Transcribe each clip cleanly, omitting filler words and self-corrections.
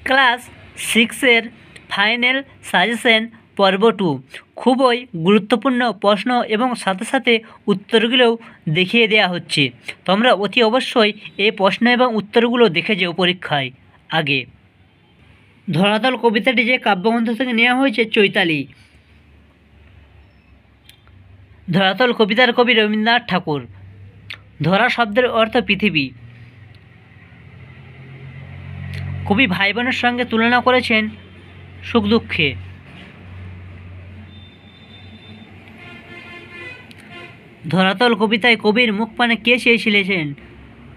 Class 6-এর final suggestion পর্ব 2 খুবই গুরুত্বপূর্ণ প্রশ্ন এবং সাথে সাথে উত্তরগুলোও দেখিয়ে দেওয়া হচ্ছে। তোমরা অতি অবশ্যই এই প্রশ্ন এবং উত্তরগুলো দেখে যেও পরীক্ষায় আগে। ধরাতল কবিতাটি যে কাব্যগ্রন্থ থেকে নেওয়া হয়েছে চৈতালি। ধরাতল কবিতার কবি রবীন্দ্রনাথ ঠাকুর। ধরা শব্দের অর্থ পৃথিবী। কবি ভাই বোনের সঙ্গে তুলনা করেছেন সুখ দুঃখে। ধরাতল কবিতায় কবির মুখপানে কে চেয়েছিলেন?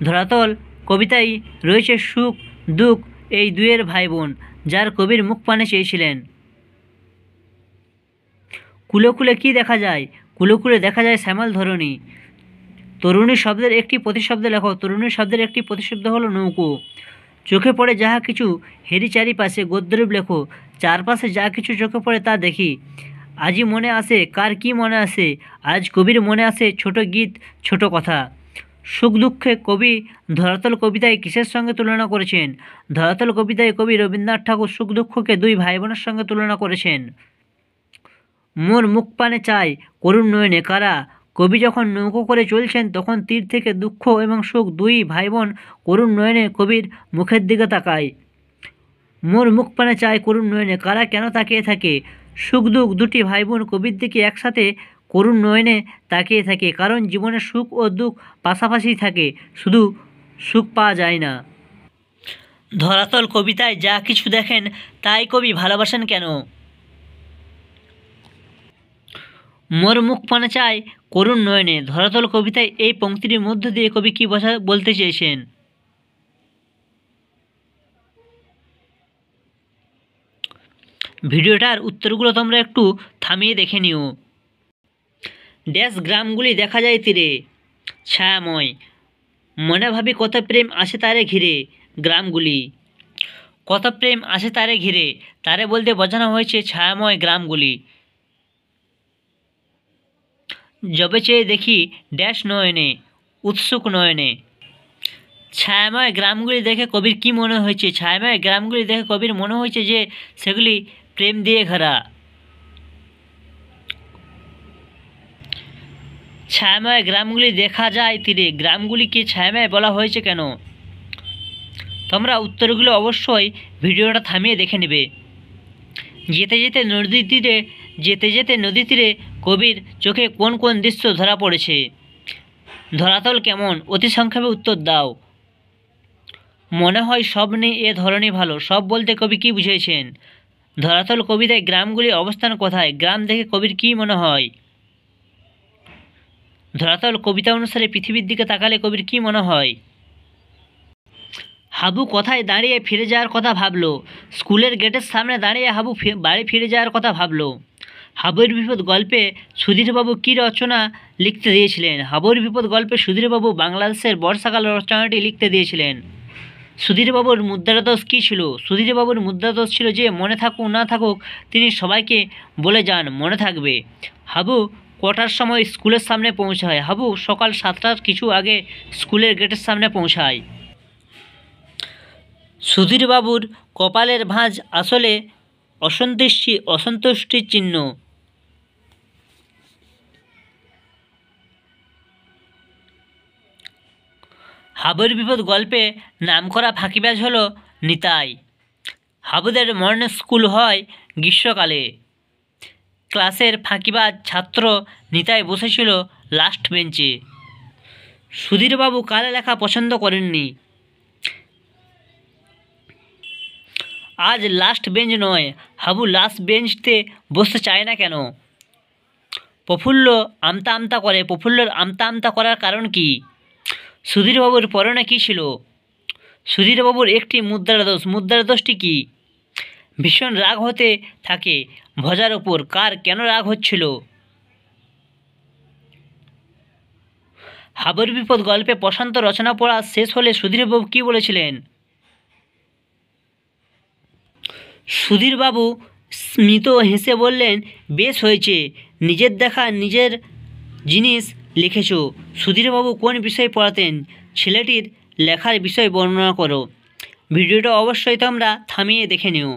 ধরাতল কবিতায় রয়েছে সুখ দুঃখ এই দুয়ের ভাই বোন, যার কবির মুখপানে চেয়েছিলেন। কুলে কুলে কী দেখা যায়? কুলে কুলে দেখা যায় শ্যামল ধরণী। তরুণী শব্দের একটি প্রতিশব্দ লেখো। তরুণী শব্দের একটি প্রতিশব্দ হলো নৌকো। চোখে পড়ে যাহা কিছু হেরি চারিপাশে গদ্যরূপ লেখো। চারপাশে যা কিছু চোখে পড়ে তা দেখি। আজই মনে আসে কার কি মনে আসে? আজ কবির মনে আসে ছোট গীত ছোট কথা। সুখ দুঃখে কবি ধরাতল কবিতায় কিসের সঙ্গে তুলনা করেছেন? ধরাতল কবিতায় কবি রবীন্দ্রনাথ ঠাকুর সুখ দুঃখকে দুই ভাই বোনের সঙ্গে তুলনা করেছেন। মোর মুখ পানে চাই করুণ নয়নে কারা? কবি যখন নৌকো করে চলছেন তখন তীর থেকে দুঃখ এবং সুখ দুই ভাই বোন করুণ নয়নে কবির মুখের দিকে তাকায়। মোর মুখ পানে চায় করুণ নয়নে কারা কেন তাকিয়ে থাকে? সুখ দুঃখ দুটি ভাই বোন কবির দিকে একসাথে করুণ নয়নে তাকিয়ে থাকে, কারণ জীবনে সুখ ও দুঃখ পাশাপাশি থাকে, শুধু সুখ পাওয়া যায় না। ধরাতল কবিতায় যা কিছু দেখেন তাই কবি ভালোবাসেন কেন? মোর মুখ পানে চায় করুণ নয়নে। ধরাতল কবিতায় এই পংক্তিটির মধ্য দিয়ে কবি কী বলতে চেয়েছেন? ভিডিওটার উত্তরগুলো তোমরা একটু থামিয়ে দেখে নিও। ড্যাশ গ্রামগুলি দেখা যায় তীরে ছায়াময়, মনে ভাবি কত প্রেম আসে তারে ঘিরে। গ্রামগুলি কত প্রেম আসে তারে ঘিরে, তারে বলতে বোঝানো হয়েছে ছায়াময় গ্রামগুলি। যবে চেয়ে দেখি ড্যাশ নয়নে উৎসুক নয়নে। ছায়াময় গ্রামগুলি দেখে কবির কি মনে হয়েছে? ছায়াময় গ্রামগুলি দেখে কবির মনে হয়েছে যে সেগুলি প্রেম দিয়ে ঘেরা। ছায়াময় গ্রামগুলি দেখা যায় তীরে, গ্রামগুলিকে ছায়াময় বলা হয়েছে কেন? তোমরা উত্তরগুলো অবশ্যই ভিডিওটা থামিয়ে দেখে নেবে। যেতে যেতে নদী তীরে কবির চোখে কোন কোন দৃশ্য ধরা পড়েছে? ধরাতল কেমন? অতি সংক্ষেপে উত্তর দাও। মনে হয় সব নেই এ ধরনই ভালো। সব বলতে কবি কী বুঝিয়েছেন? ধরাতল কবিতায় গ্রামগুলির অবস্থান কোথায়? গ্রাম দেখে কবির কী মনে হয়? ধরাতল কবিতা অনুসারে পৃথিবীর দিকে তাকালে কবির কী মনে হয়? হাবু কোথায় দাঁড়িয়ে ফিরে যাওয়ার কথা ভাবলো? স্কুলের গেটের সামনে দাঁড়িয়ে হাবু বাড়ি ফিরে যাওয়ার কথা ভাবলো। হাবুর বিপদ গল্পে সুধীরবাবু কী রচনা লিখতে দিয়েছিলেন? হাবুর বিপদ গল্পে সুধীরবাবু বাংলাদেশের বর্ষাকাল রচনাটি লিখতে দিয়েছিলেন। সুধীরবাবুর মুদ্রাদোষ কী ছিল? সুধীরবাবুর মুদ্রাদোষ ছিল যে মনে থাকুক না থাকুক তিনি সবাইকে বলে যান মনে থাকবে। হাবু কটার সময় স্কুলের সামনে পৌঁছায়? হাবু সকাল 7টার কিছু আগে স্কুলের গেটের সামনে পৌঁছায়। সুধীরবাবুর কপালের ভাঁজ আসলে অসন্তুষ্টির চিহ্ন। হাবুর বিপদ গল্পে নামকরা ফাঁকিবাজ হলো নিতাই। হাবুদের মর্নিং স্কুল হয় গ্রীষ্মকালে। ক্লাসের ফাঁকিবাজ ছাত্র নিতাই বসেছিল লাস্ট বেঞ্চে। সুধীরবাবু কালে লেখা পছন্দ করেননি। আজ লাস্ট বেঞ্চ নয়, হাবু লাস্ট বেঞ্চতে বসতে চায় না কেন? প্রফুল্ল আমতা আমতা করে। প্রফুল্লর আমতা আমতা করার কারণ কি? সুধীরবাবুর পরনে কী ছিল? সুধীরবাবুর একটি মুদ্রাদোষ। মুদ্রাদোষটি কী? ভীষণ রাগ হতে থাকে ভজার ওপর। কার কেন রাগ হচ্ছিল? হাবুর বিপদ গল্পে প্রশান্ত রচনা পড়া শেষ হলে সুধীরবাবু কী বলেছিলেন? সুধীরবাবু স্মিত হেসে বললেন, বেশ হয়েছে, নিজের দেখা নিজের জিনিস লিখেছ। সুধীরবাবু কোন বিষয় পড়াতেন? ছেলেটির লেখার বিষয় বর্ণনা করো। ভিডিওটা অবশ্যই তোমরা থামিয়ে দেখে নিও।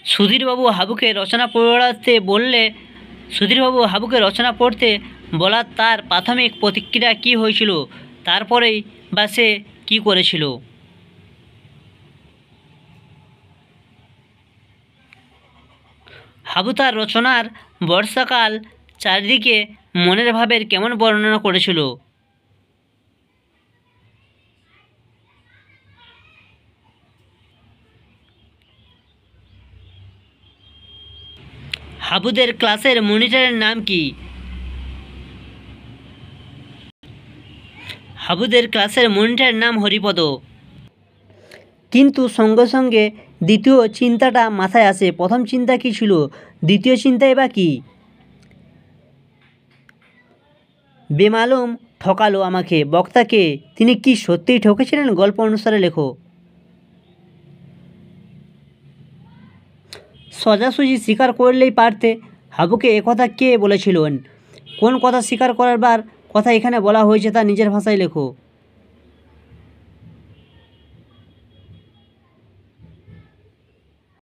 সুধীরবাবু হাবুকে রচনা পড়তে বলার তার প্রাথমিক প্রতিক্রিয়া কী হয়েছিল, তারপরেই বা সে কী করেছিল? হাবু তার রচনার বর্ষাকাল চারিদিকে মনের ভাবের কেমন বর্ণনা করেছিল? হাবুদের ক্লাসের মনিটরের নাম কি? হাবুদের ক্লাসের মনিটরের নাম হরিপদ। কিন্তু সঙ্গে সঙ্গে দ্বিতীয় চিন্তাটা মাথায় আসে। প্রথম চিন্তা কী ছিল, দ্বিতীয় চিন্তাই বা কী? বেমালুম ঠকালো আমাকে, বক্তাকে তিনি কি সত্যিই ঠকেছিলেন? গল্প অনুসারে লেখো। সোজাসুজি স্বীকার করলেই পারতে। হাবুকে একথা কে বলেছিলেন? কোন কথা স্বীকার করবার কথা এখানে বলা হয়েছে তা নিজের ভাষায় লেখো।